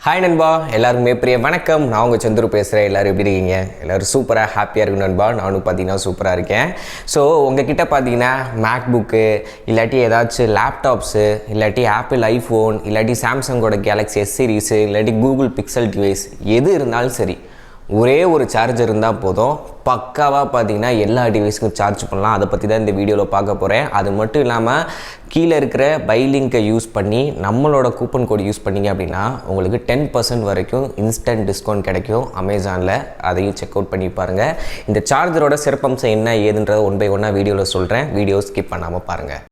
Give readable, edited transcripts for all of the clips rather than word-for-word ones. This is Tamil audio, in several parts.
ஹாய் நண்பா, எல்லாருக்குமே பெரிய வணக்கம். நான் உங்கள் சந்துரு பேசுகிறேன். எல்லோரும் எப்படி இருக்கீங்க? எல்லோரும் சூப்பராக ஹாப்பியாக இருக்கும் நண்பா. நானும் பார்த்தீங்கன்னா சூப்பராக இருக்கேன். ஸோ உங்ககிட்ட பார்த்தீங்கன்னா மேக்புக்கு இல்லாட்டி ஏதாச்சும் லேப்டாப்ஸு இல்லாட்டி ஆப்பிள் ஐஃபோன் இல்லாட்டி சாம்சங்கோட கேலக்ஸி எஸ் சீரீஸு இல்லாட்டி கூகுள் பிக்சல் டிவைஸ் எது இருந்தாலும் சரி, ஒரே ஒரு சார்ஜர் இருந்தால் போதும், பக்காவாக பார்த்தீங்கன்னா எல்லா டிவைஸுக்கும் சார்ஜ் பண்ணலாம். அதை பற்றி தான் இந்த வீடியோவில் பார்க்க போகிறேன். அது மட்டும் இல்லாமல் கீழே இருக்கிற பை லிங்கை யூஸ் பண்ணி நம்மளோட கூப்பன் கோடு யூஸ் பண்ணிங்க அப்படின்னா உங்களுக்கு 10% வரைக்கும் இன்ஸ்டன்ட் டிஸ்கவுண்ட் கிடைக்கும் அமேசானில். அதையும் செக் அவுட் பண்ணி பாருங்கள். இந்த சார்ஜரோட சிறப்பம்சம் என்ன ஏதுன்றதை ஒன் பை ஒன்னாக வீடியோவில் சொல்கிறேன். வீடியோ ஸ்கிப் பண்ணாமல் பாருங்கள்.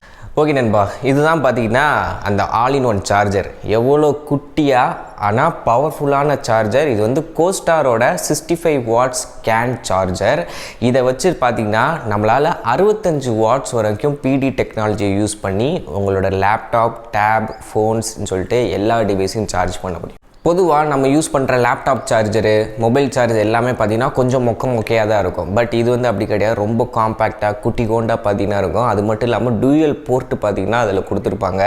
ஓகே நண்பா, இதுதான் பார்த்தீங்கன்னா அந்த ஆல் இன் ஒன் சார்ஜர். எவ்வளோ குட்டியாக ஆனால் பவர்ஃபுல்லான சார்ஜர். இது வந்து கோஸ்டாரோட 65 வாட்ஸ் கேன் சார்ஜர். இதை வச்சு பார்த்திங்கன்னா நம்மளால் 65 வாட்ஸ் வரைக்கும் பிடி டெக்னாலஜியை யூஸ் பண்ணி உங்களோட லேப்டாப், டேப், ஃபோன்ஸ்ன்னு சொல்லிட்டு எல்லா டிவைஸையும் சார்ஜ் பண்ண முடியும். பொதுவாக நம்ம யூஸ் பண்ணுற லேப்டாப் சார்ஜரு, மொபைல் சார்ஜர் எல்லாமே பார்த்திங்கன்னா கொஞ்சம் மொக்கையாக தான் இருக்கும். பட் இது வந்து அப்படி கிடையாது. ரொம்ப காம்பேக்டாக குட்டி கோண்டாக பார்த்திங்கன்னா இருக்கும். அது மட்டும் இல்லாமல் டூயல் போர்ட்டு பார்த்திங்கன்னா அதில் கொடுத்துருப்பாங்க.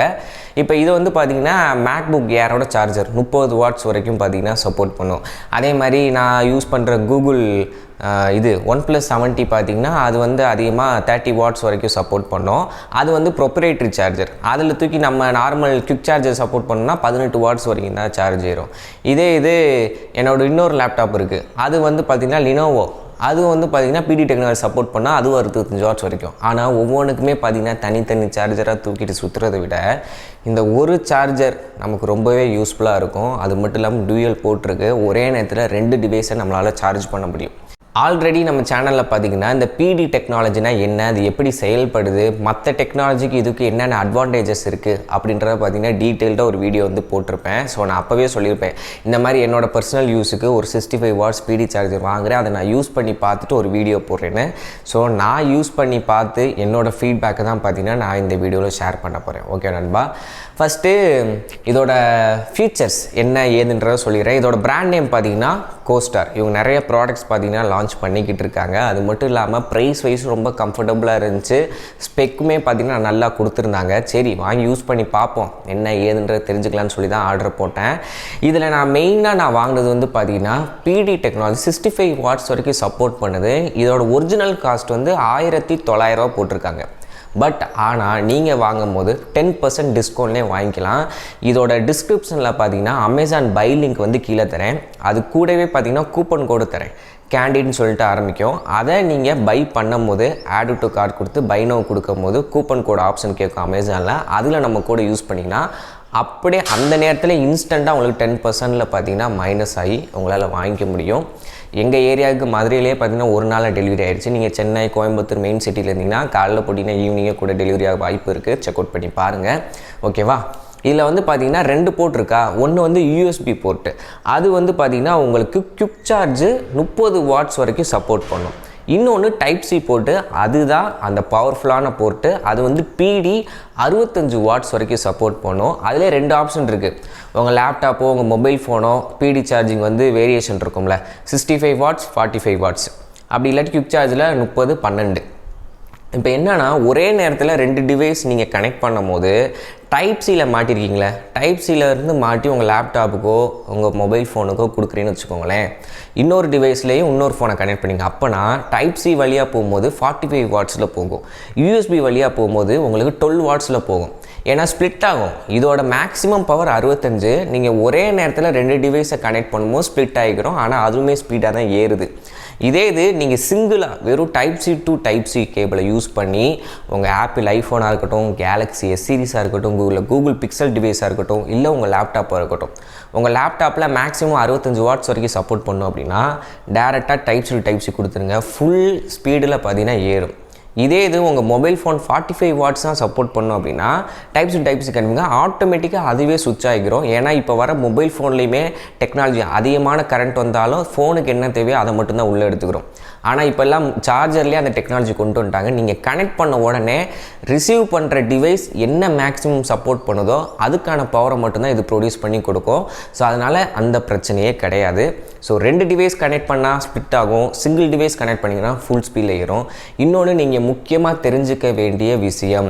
இப்போ இது வந்து பார்த்திங்கன்னா மேக்புக் ஏரோட சார்ஜர் 30 வாட்ஸ் வரைக்கும் பார்த்திங்கன்னா சப்போர்ட் பண்ணும். அதே மாதிரி நான் யூஸ் பண்ணுற கூகுள் இது OnePlus 70 பார்த்திங்கன்னா அது வந்து அதிகமாக 30 வாட்ஸ் வரைக்கும் சப்போர்ட் பண்ணோம். அது வந்து ப்ரொப்ரேட்ரி சார்ஜர். அதில் தூக்கி நம்ம நார்மல் குவிக் சார்ஜர் சப்போர்ட் பண்ணோம்னா 18 வாட்ஸ் வரைக்கும் தான் சார்ஜ் ஏறும். இதே என்னோடய இன்னொரு லேப்டாப் இருக்குது. அது வந்து பார்த்திங்கன்னா லினோவோ. அது வந்து பார்த்திங்கன்னா பிடி டெக்னாலஜி சப்போர்ட் பண்ணால் அதுவும் 65 வாட்ஸ் வரைக்கும். ஆனால் ஒவ்வொன்றுக்குமே பார்த்திங்கன்னா தனித்தனி சார்ஜராக தூக்கிட்டு சுற்றுறதை விட இந்த ஒரு சார்ஜர் நமக்கு ரொம்பவே யூஸ்ஃபுல்லாக இருக்கும். அது மட்டும் இல்லாமல் டூயல் போட்டிருக்கு. ஒரே நேரத்தில் 2 டிவைஸை நம்மளால் சார்ஜ் பண்ண முடியும். ஆல்ரெடி நம்ம சேனலில் பார்த்திங்கன்னா இந்த பிடி டெக்னாலஜினா என்ன, அது எப்படி செயல்படுது, மற்ற டெக்னாலஜிக்கு இதுக்கு என்னென்ன அட்வான்டேஜஸ் இருக்குது அப்படின்றத பார்த்திங்கன்னா டீட்டெயில்டாக ஒரு வீடியோ வந்து போட்டிருப்பேன். ஸோ நான் அப்போவே சொல்லியிருப்பேன், இந்த மாதிரி என்னோடய பர்சனல் யூஸுக்கு ஒரு 65 வாட்ஸ் பிடி சார்ஜர் வாங்குகிறேன், அதை நான் யூஸ் பண்ணி பார்த்துட்டு ஒரு வீடியோ போடுறேன்னு. ஸோ நான் யூஸ் பண்ணி பார்த்து என்னோடய ஃபீட்பேக்கை தான் பார்த்திங்கன்னா நான் இந்த வீடியோவில் ஷேர் பண்ண போகிறேன். ஓகே நண்பா, ஃபஸ்ட்டு இதோட ஃபீச்சர்ஸ் என்ன ஏதுன்றதை சொல்லிடுறேன். இதோட பிராண்ட் நேம் பார்த்திங்கன்னா கோஸ்டார். இவங்க நிறைய ப்ராடக்ட்ஸ் பார்த்திங்கன்னா லான்ச் பண்ணிக்கிட்டு இருக்காங்க. அது மட்டும் இல்லாமல் ப்ரைஸ் வைஸ் ரொம்ப கம்ஃபர்டபுளாக இருந்துச்சு. ஸ்பெக்குமே பார்த்திங்கன்னா நல்லா கொடுத்துருந்தாங்க. சரி வாங்கி யூஸ் பண்ணி பார்ப்போம் என்ன ஏதுன்றதை தெரிஞ்சுக்கலான்னு சொல்லி தான் ஆர்டர் போட்டேன். இதில் நான் மெயினாக வாங்கினது வந்து பார்த்திங்கன்னா பிடி டெக்னாலஜி 65 வாட்ஸ் வரைக்கும் சப்போர்ட் பண்ணுது. இதோட ஒரிஜினல் காஸ்ட் வந்து 1900 ரூபா போட்டிருக்காங்க. பட் ஆனால் நீங்கள் வாங்கும் போது 10% டிஸ்கவுண்ட்லேயே வாங்கிக்கலாம். இதோட டிஸ்கிரிப்ஷனில் பார்த்தீங்கன்னா அமேசான் பை லிங்க் வந்து கீழே தரேன். அது கூடவே பார்த்தீங்கன்னா கூப்பன் கோடு தரேன். கேண்டின்னு சொல்லிட்டு ஆரம்பிக்கும். அதை நீங்கள் பை பண்ணும் போது ஆட் டு கார்ட் கொடுத்து பை நோ கொடுக்கும் போது கூப்பன் கோடு ஆப்ஷன் கேட்கும் அமேசானில். அதில் நம்ம கோடை யூஸ் பண்ணிங்கன்னா அப்படியே அந்த நேரத்தில் இன்ஸ்டண்ட்டாக உங்களுக்கு 10%ல் பார்த்தீங்கன்னா மைனஸ் ஆகி உங்களால் வாங்கிக்க முடியும். எங்கள் ஏரியாவுக்கு மதுரையிலே பார்த்தீங்கன்னா ஒரு நாளில் டெலிவரி ஆகிடுச்சு. நீங்கள் சென்னை, கோயம்புத்தூர் மெயின் சிட்டியில் இருந்தீங்கன்னா காலைல போட்டிங்கன்னா ஈவினிங்கே கூட டெலிவரி ஆக வாய்ப்பு இருக்குது. செக் அவுட் பண்ணி பாருங்கள். ஓகேவா? இதில் வந்து பார்த்திங்கன்னா 2 போர்ட் இருக்கா. ஒன்று வந்து யூஎஸ்பி போர்ட்டு. அது வந்து பார்த்திங்கன்னா உங்களுக்கு குவிக் சார்ஜு 30 வாட்ஸ் வரைக்கும் சப்போர்ட் பண்ணும். இன்னொன்று டைப் சி போர்ட்டு. அதுதான் அந்த பவர்ஃபுல்லான போர்ட்டு. அது வந்து பிடி 65 வாட்ஸ் வரைக்கும் சப்போர்ட் பண்ணும். அதிலே 2 ஆப்ஷன் இருக்குது. உங்கள் லேப்டாப்போ உங்கள் மொபைல் ஃபோனோ பிடி சார்ஜிங் வந்து வேரியேஷன் இருக்கும்ல, 65 வாட்ஸ் 45 வாட்ஸ், அப்படி இல்லாட்டி குவிக் சார்ஜில் 30 12. இப்போ என்னென்னா ஒரே நேரத்தில் 2 டிவைஸ் நீங்கள் கனெக்ட் பண்ணும் போது டைப் சியில் மாட்டிருக்கீங்களே, டைப் சியிலேருந்து மாட்டி உங்கள் லேப்டாப்புக்கோ உங்கள் மொபைல் ஃபோனுக்கோ கொடுக்குறேன்னு வச்சுக்கோங்களேன். இன்னொரு டிவைஸ்லேயும் இன்னொரு ஃபோனை கனெக்ட் பண்ணிங்க. அப்போனா டைப் சி வழியாக போகும்போது 45 வாட்ஸில் போகும். யூஎஸ்பி வழியாக போகும்போது உங்களுக்கு 12 வாட்ஸில் போகும். ஏன்னா ஸ்ப்ளிட் ஆகும். இதோட மேக்ஸிமம் பவர் 65. நீங்கள் ஒரே நேரத்தில் 2 டிவைஸை கனெக்ட் பண்ணும்போது ஸ்ப்ளிட் ஆகிக்கிறோம். ஆனால் அதுவுமே ஸ்பீடாக தான் ஏறுது. இதே நீங்கள் சிங்கிளாக வெறும் type C to type C கேபிளை யூஸ் பண்ணி உங்கள் ஆப்பிள் ஐஃபோனாக இருக்கட்டும், கேலக்ஸி எஸ் சீரீஸாக இருக்கட்டும், கூகுள் பிக்சல் டிவைஸாக இருக்கட்டும், இல்லை உங்கள் லேப்டாப்பாக இருக்கட்டும், உங்கள் லேப்டாப்பில் மேக்ஸிமம் 65 வாட்ஸ் வரைக்கும் சப்போர்ட் பண்ணோம் அப்படின்னா டேரெக்டாக type C to type C கொடுத்துருங்க. ஃபுல் ஸ்பீடில் பார்த்தீங்கன்னா ஏறும். இதே உங்கள் மொபைல் ஃபோன் 45 வாட்ஸ் தான் சப்போர்ட் பண்ணோம் அப்படின்னா டைப் சி கண்டிப்பாக ஆட்டோமேட்டிக்காக அதுவே சுவிட்ச் ஆகிக்கிறோம். ஏன்னா இப்போ வர மொபைல் ஃபோன்லேயுமே டெக்னாலஜி அதிகமான கரண்ட் வந்தாலும் ஃபோனுக்கு என்ன தேவையோ அதை மட்டும்தான் உள்ளே எடுத்துக்கிறோம். ஆனால் இப்போல்லாம் சார்ஜர்லேயே அந்த டெக்னாலஜி கொண்டு வந்துட்டாங்க. நீங்கள் கனெக்ட் பண்ண உடனே ரிசீவ் பண்ணுற டிவைஸ் என்ன மேக்ஸிமம் சப்போர்ட் பண்ணுதோ அதுக்கான பவரை மட்டும்தான் இது ப்ரொடியூஸ் பண்ணி கொடுக்கும். ஸோ அதனால் அந்த பிரச்சனையே கிடையாது. ஸோ 2 டிவைஸ் கனெக்ட் பண்ணால் ஸ்பிட் ஆகும், சிங்கிள் டிவைஸ் கனெக்ட் பண்ணிங்கன்னா ஃபுல் ஸ்பீடில் ஏறும். இன்னொன்று நீங்கள் முக்கியமாக தெரிஞ்சுக்க வேண்டிய விஷயம்,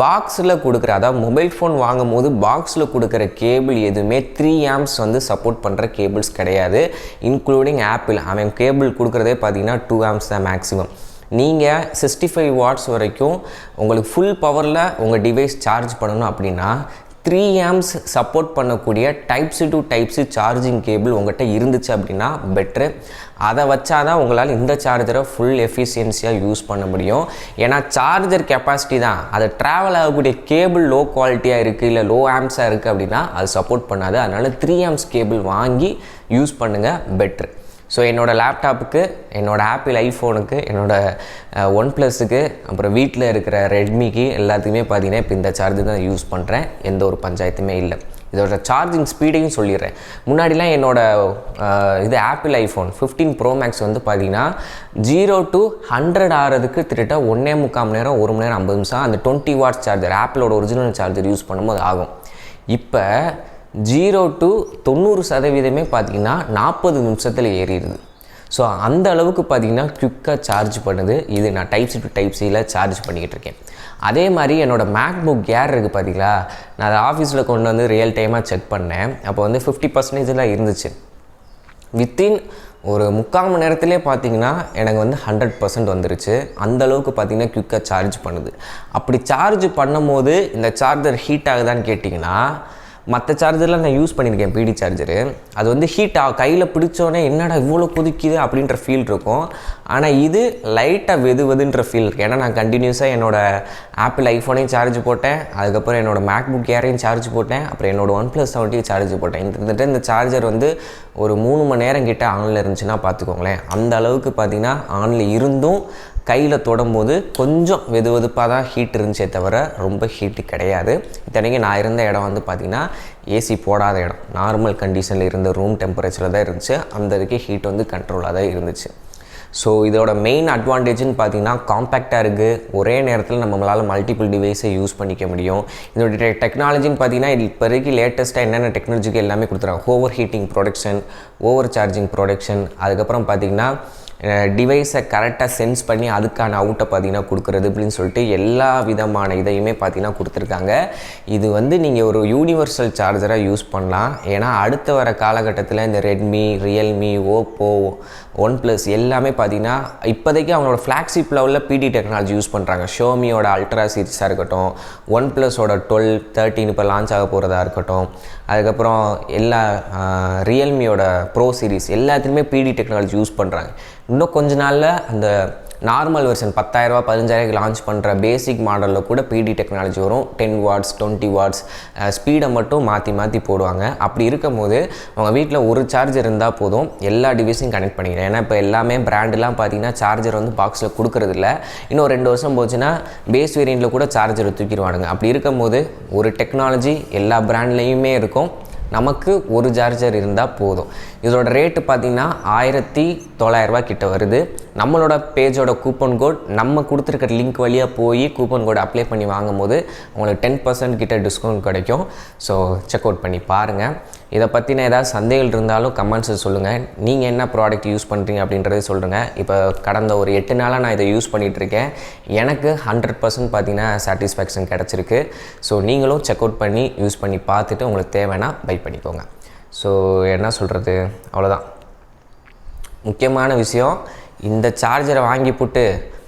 பாக்ஸில் கொடுக்குற, அதாவது மொபைல் ஃபோன் வாங்கும் போது பாக்ஸில் கொடுக்குற கேபிள் எதுவுமே 3 amps வந்து சப்போர்ட் பண்ணுற கேபிள்ஸ் கிடையாது. இன்க்ளூடிங் ஆப்பிள் அவன் கேபிள் கொடுக்குறதே பார்த்தீங்கன்னா 2 amps தான் மேக்ஸிமம். நீங்கள் 65 watts வரைக்கும் உங்களுக்கு ஃபுல் பவரில் உங்கள் டிவைஸ் சார்ஜ் பண்ணணும் அப்படின்னா 3 amps சப்போர்ட் பண்ணக்கூடிய type C to type C charging cable உங்கள்கிட்ட இருந்துச்சு அப்படின்னா பெட்ரு. அதை வச்சாதான் உங்களால் இந்த சார்ஜரை ஃபுல் எஃபிஷியன்சியாக யூஸ் பண்ண முடியும். ஏன்னா சார்ஜர் கெப்பாசிட்டி தான், அது ட்ராவல் ஆகக்கூடிய கேபிள் லோ குவாலிட்டியாக இருக்குது, இல்லை லோ ஆம்ஸாக இருக்குது அப்படின்னா அது சப்போர்ட் பண்ணாது. அதனால் 3 amps கேபிள் வாங்கி யூஸ் பண்ணுங்கள், பெட்ரு. ஸோ என்னோடய லேப்டாப்புக்கு, என்னோடய ஆப்பிள் ஐஃபோனுக்கு, என்னோடய ஒன் ப்ளஸுக்கு, அப்புறம் வீட்டில் இருக்கிற ரெட்மிக்கு எல்லாத்துக்குமே பார்த்தீங்கன்னா இப்போ இந்த சார்ஜர் தான் யூஸ் பண்ணுறேன். எந்த ஒரு பஞ்சாயத்துமே இல்லை. இதோட சார்ஜிங் ஸ்பீடையும் சொல்லிடுறேன். முன்னாடிலாம் என்னோடய ஆப்பிள் ஐஃபோன் 15 Pro Max வந்து பார்த்தீங்கன்னா 0 to 100 ஆகிறதுக்கு கிட்டத்தட்ட 1.25 மணி நேரம், 1 மணி நேரம் 50 நிமிஷம் அந்த 20 watts சார்ஜர், ஆப்பிளோட ஒரிஜினல் சார்ஜர் யூஸ் பண்ணும்போது ஆகும். இப்போ 0 to 90% பார்த்திங்கன்னா 40 நிமிஷத்தில் ஏறிடுது. ஸோ அந்த அளவுக்கு பார்த்திங்கன்னா குயிக்காக சார்ஜ் பண்ணுது. இது நான் டைப் சி டு டைப் சியில் சார்ஜ் பண்ணிக்கிட்டு இருக்கேன். அதே மாதிரி என்னோடய மேக்புக் ஏர் இருக்குது பார்த்தீங்களா, நான் அதை ஆஃபீஸில் கொண்டு வந்து ரியல் டைமாக செக் பண்ணேன். அப்போ வந்து 50% இருந்துச்சு. வித்தின் ஒரு 3/4 மணி நேரத்திலே பார்த்தீங்கன்னா எனக்கு வந்து 100% வந்துருச்சு. அந்தளவுக்கு பார்த்திங்கன்னா குயிக்காக சார்ஜ் பண்ணுது. அப்படி சார்ஜ் பண்ணும் போது இந்த சார்ஜர் ஹீட் ஆகுதான்னு கேட்டிங்கன்னா, மற்ற சார்ஜர்லாம் நான் யூஸ் பண்ணியிருக்கேன், பிடி சார்ஜரு. அது வந்து கையில் பிடிச்சோடனே என்னடா இவ்வளோ கொதிக்குது அப்படின்ற ஃபீல் இருக்கும். ஆனால் இது லைட்டாக வெதுன்ற ஃபீல் இருக்குது. ஏன்னா நான் கண்டினியூஸாக என்னோடய ஆப்பிள் ஐஃபோனையும் சார்ஜ் போட்டேன், அதுக்கப்புறம் என்னோடய மேக்புக் ஏரையும் சார்ஜ் போட்டேன், அப்புறம் என்னோடய OnePlus 70 சார்ஜ் போட்டேன். இந்த சார்ஜர் வந்து ஒரு 3 மணி நேரம் கிட்ட ஆனில் இருந்துச்சுன்னா பார்த்துக்கோங்களேன். அந்த அளவுக்கு பார்த்திங்கன்னா ஆனில் இருந்தும் கையில் தொடும்போது கொஞ்சம் வெதுப்பாக தான் ஹீட் இருந்துச்சே தவிர ரொம்ப ஹீட்டு கிடையாது. இத்தனைக்கு நான் இருந்த இடம் வந்து பார்த்திங்கன்னா ஏசி போடாத இடம், நார்மல் கண்டிஷனில் இருந்த ரூம் டெம்பரேச்சரில் தான் இருந்துச்சு. அந்த இதுக்கு ஹீட் வந்து கண்ட்ரோலாக தான் இருந்துச்சு. ஸோ இதோட மெயின் அட்வான்டேஜ்னு பார்த்திங்கன்னா காம்பேக்டாக இருக்குது, ஒரே நேரத்தில் நம்மளால் மல்டிபிள் டிவைஸை யூஸ் பண்ணிக்க முடியும். இதோட டெக்னாலஜின்னு பார்த்திங்கன்னா இப்போதைக்கு லேட்டஸ்ட்டாக என்னென்ன டெக்னாலஜிக்கு எல்லாமே கொடுத்துறாங்க. Over heating production, over charging production, அதுக்கப்புறம் பார்த்திங்கன்னா டிவைஸை கரெக்டாக சென்ஸ் பண்ணி அதுக்கான அவுட்டை பார்த்திங்கன்னா கொடுக்குறது அப்படின்னு சொல்லிட்டு எல்லா விதமான இதையுமே பார்த்திங்கன்னா கொடுத்துருக்காங்க. இது வந்து நீங்கள் ஒரு யூனிவர்சல் சார்ஜராக யூஸ் பண்ணலாம். ஏன்னா அடுத்து வர காலகட்டத்தில் இந்த ரெட்மி, ரியல்மி, ஓப்போ, OnePlus எல்லாமே பார்த்திங்கன்னா இப்போதைக்கு அவங்களோட ஃப்ளாக்ஷிப் லெவலில் பிடி டெக்னாலஜி யூஸ் பண்ணுறாங்க. ஷோமியோட அல்ட்ரா சீரிஸாக இருக்கட்டும், OnePlusோட 12, 13 இப்போ லான்ச் ஆக போகிறதா இருக்கட்டும், அதுக்கப்புறம் எல்லா ரியல்மியோட ப்ரோ சீரிஸ் எல்லாத்துலேயுமே பிடி டெக்னாலஜி யூஸ் பண்ணுறாங்க. இன்னும் கொஞ்ச நாளில் அந்த நார்மல் வெர்ஷன் 10,000 15,000 லான்ச் பண்ணுற பேசிக் மாடலில் கூட பிடி டெக்னாலஜி வரும். 10 watts 20 watts ஸ்பீடை மட்டும் மாற்றி போடுவாங்க. அப்படி இருக்கும் போது அவங்க வீட்டில் ஒரு சார்ஜர் இருந்தால் போதும், எல்லா டிவைஸையும் கனெக்ட் பண்ணிக்கிறேன். ஏன்னா இப்போ எல்லாமே பிராண்டெலாம் பார்த்திங்கன்னா சார்ஜர் வந்து பாக்ஸில் கொடுக்குறதில்ல. இன்னும் 2 வருஷம் போச்சுன்னா பேஸ் வேரியண்ட்டில் கூட சார்ஜரை தூக்கிடுவானுங்க. அப்படி இருக்கும் போது ஒரு டெக்னாலஜி எல்லா பிராண்ட்லேயுமே இருக்கும், நமக்கு ஒரு சார்ஜர் இருந்தால் போதும். இதோட ரேட்டு பார்த்திங்கன்னா 1,900 ரூபா கிட்ட வருது. நம்மளோட பேஜோட கூப்பன் கோட் நம்ம கொடுத்துருக்கிற லிங்க் வழியாக போய் கூப்பன் கோட் அப்ளை பண்ணி வாங்கும் போது உங்களுக்கு 10% கிட்ட டிஸ்கவுண்ட் கிடைக்கும். ஸோ செக் அவுட் பண்ணி பாருங்கள். இதை பற்றின ஏதாவது சந்தேகம் இருந்தாலும் கமெண்ட்ஸில் சொல்லுங்கள். நீங்கள் என்ன ப்ராடக்ட் யூஸ் பண்ணுறீங்க அப்படின்றத சொல்லுங்கள். இப்போ கடந்த ஒரு 8 நாளாக நான் இதை யூஸ் பண்ணிகிட்ருக்கேன். எனக்கு 100% பார்த்திங்கன்னா சாட்டிஸ்ஃபேக்ஷன் கிடச்சிருக்கு. ஸோ நீங்களும் செக் அவுட் பண்ணி யூஸ் பண்ணி பார்த்துட்டு உங்களுக்கு தேவைன்னா பை பண்ணிக்கோங்க. ஸோ என்ன சொல்கிறது, அவ்வளோதான். முக்கியமான விஷயம், இந்த சார்ஜரை வாங்கி போட்டு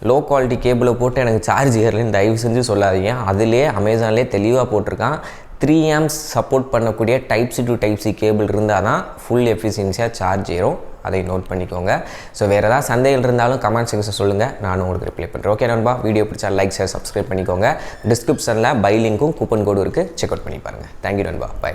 லோ குவாலிட்டி கேபிளை போட்டு எனக்கு சார்ஜ் ஏறலன்னு தயவு செஞ்சு சொல்லாதீங்க. அதிலே அமேசான்லேயே தெளிவாக போட்டிருக்கான் 3 amps சப்போர்ட் பண்ணக்கூடிய type C to type C cable இருந்தால் தான் ஃபுல் எஃபிஷியன்சியாக சார்ஜ் ஏறும். அதை நோட் பண்ணிக்கோங்க. ஸோ வேறு ஏதாவது சந்தேகம் இருந்தாலும் கமெண்ட் செக்ஷன் சொல்லுங்கள், நானும் உங்களுக்கு ரிப்ளை பண்ணுறேன். ஓகே நண்பா, வீடியோ பிடிச்சா லைக், ஷேர், சப்ஸ்கிரைப் பண்ணிக்கோங்க. டிஸ்கிரிப்ஷனில் பை லிங்க்கும் கூப்பன் கோடும் இருக்குது, செக் அவுட் பண்ணி பாருங்கள். தேங்க்யூ நண்பா, பை.